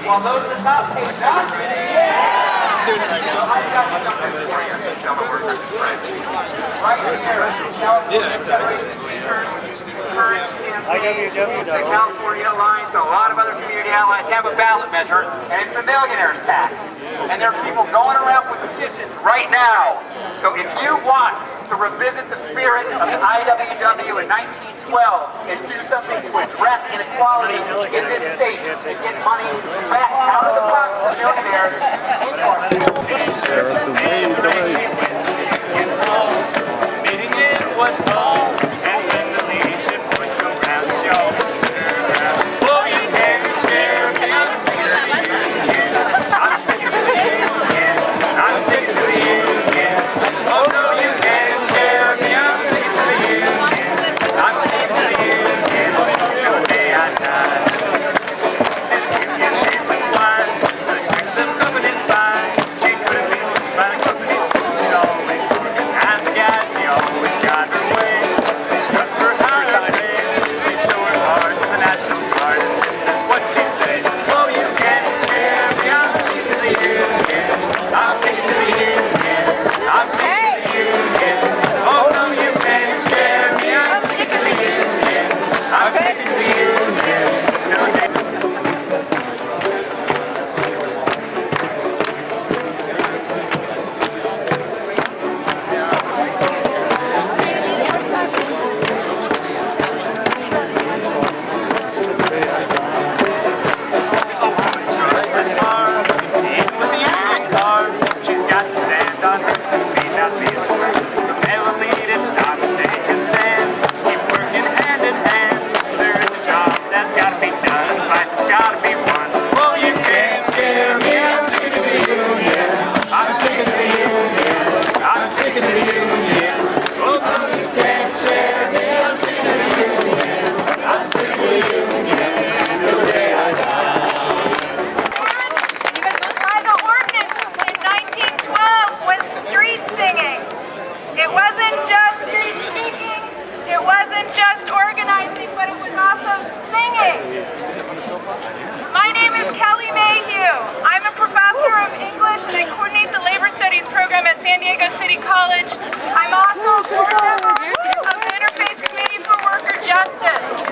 while those at the top take shots. Right here, the California Alliance and a lot of other community allies have a ballot measure, and it's the millionaire's tax. And there are people going around with petitions right now. So if you want to revisit the spirit of the IWW in 1912 and do something to address inequality in this state and get money back out of the pockets of millionaires, meeting it was called, and when the Legion boys go round, show the stir around. Oh, you can't scare me. I'm sticking to the union. I'm sticking to the union. I'm sticking to the union. Oh, no, you can't scare me. I'm sticking to the union. I'm sticking to the union. Till the day I die. This union, it was blind to the tricks of company spies. She couldn't be moved by the company school. She'd always as a guy, she always got her way. She struck her hard on the head. She'd show her heart to the National Guard, and this is what she'd say. Oh, you can't scare me. I'm sticking to the union. I'm sticking to the union. I'm sticking to the union. Oh, no, you can't scare me. I'm sticking to the union. I'm sticking to the union. Till the day.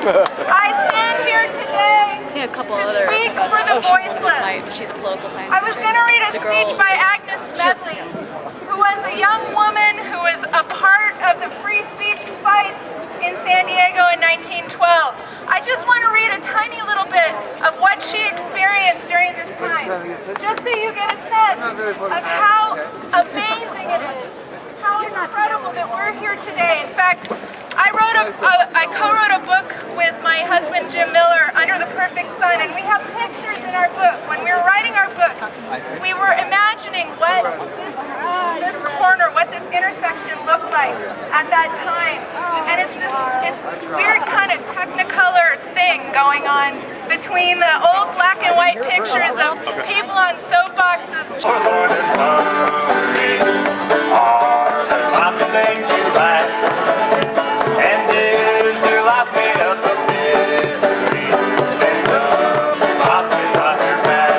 I stand here today to speak for the voiceless. She's a political science I was going to read a speech by Agnes Smedley, who was a young woman who was a part of the free speech fights in San Diego in 1912. I just want to read a tiny little bit of what she experienced during this time, just so you get a sense of how amazing it is, how incredible that we're here today. In fact, I co-wrote a book with my husband Jim Miller, Under the Perfect Sun, and we have pictures in our book. When we were writing our book, we were imagining what this corner, what this intersection looked like at that time. And it's this weird kind of technicolor thing going on between the old black and white pictures of people on soapboxes. Lots of things you like. And is your life made up of misery? And the bosses on your back.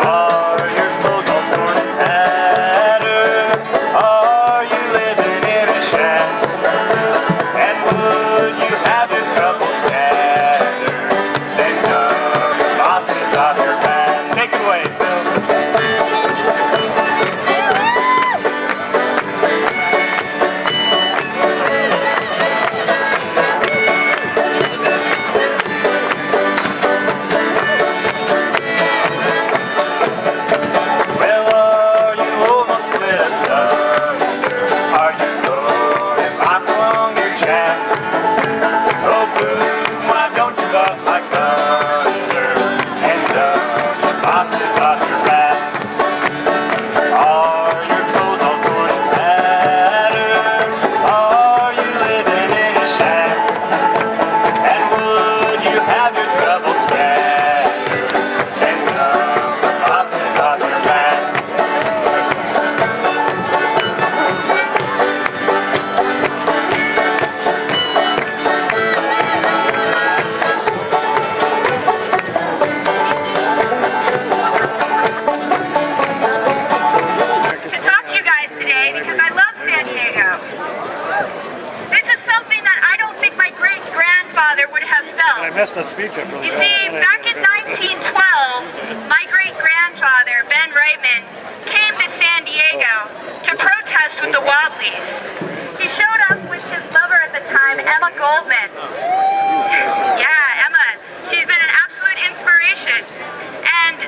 Are your clothes all torn and tattered? Are you living in a shack? And would you have your trouble scattered? Then the bosses on your back. Take it away, Phil. a speech up really You see, back in 1912, my great-grandfather, Ben Reitman, came to San Diego to protest with the Wobblies. He showed up with his lover at the time, Emma Goldman. Yeah, Emma. She's been an absolute inspiration. And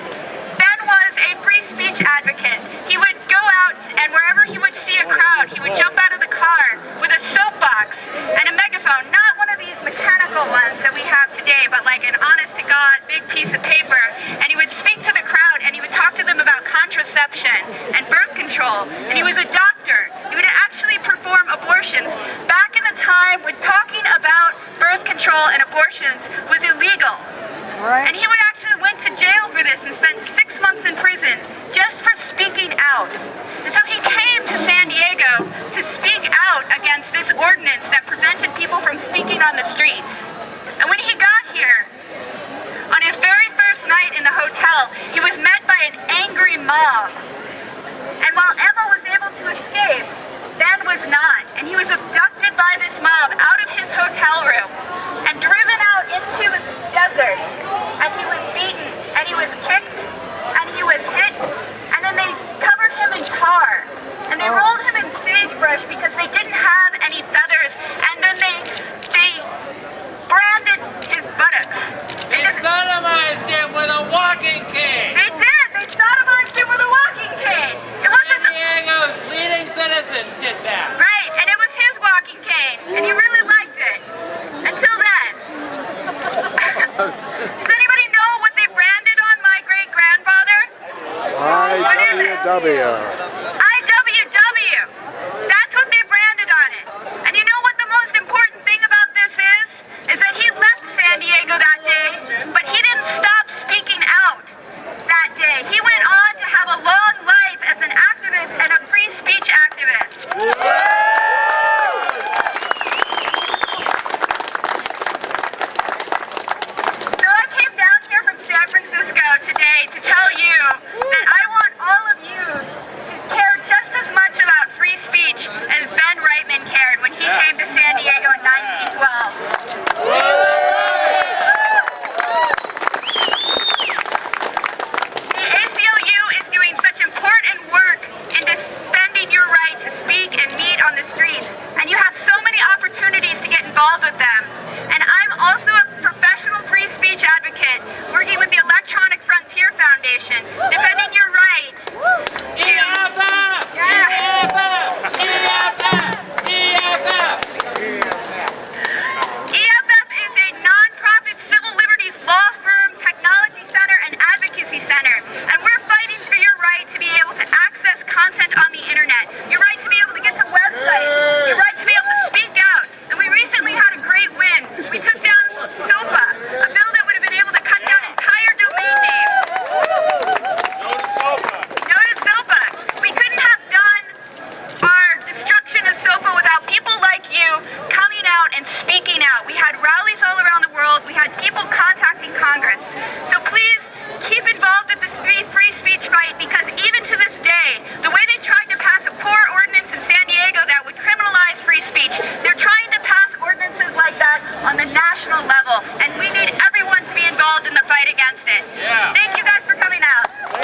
Ben was a free speech advocate. He would go out, and wherever he would see a crowd, he would jump out of the car with a soapbox and a megaphone, not one of these mechanical ones that we have today, but like an honest-to-God big piece of paper. And he would speak to the crowd, and he would talk to them about contraception and birth control. And he was a doctor. He would actually perform abortions. Back in the time when talking about birth control and abortions was illegal. And he would actually went to jail for this and spent 6 months in prison just for speaking out. And so he came to San Diego to speak out against this ordinance that prevented people from speaking on the streets. And when he got here, on his very first night in the hotel, he was met by an angry mob. And while Emma was able to escape, Ben was not. And he was abducted by this mob out of his hotel room and driven out into the desert. And he was beaten, and he was kicked, and he was hit, and then they covered him in tar. And they rolled him in sagebrush because they didn't have any feathers, and then they branded his buttocks. They sodomized him with a walking cane! They did! They sodomized him with a walking cane! It wasn't San Diego's leading citizens did that! right, and it was his walking cane, and he really liked it. Until then. Does anybody know what they branded on my great-grandfather? IWW.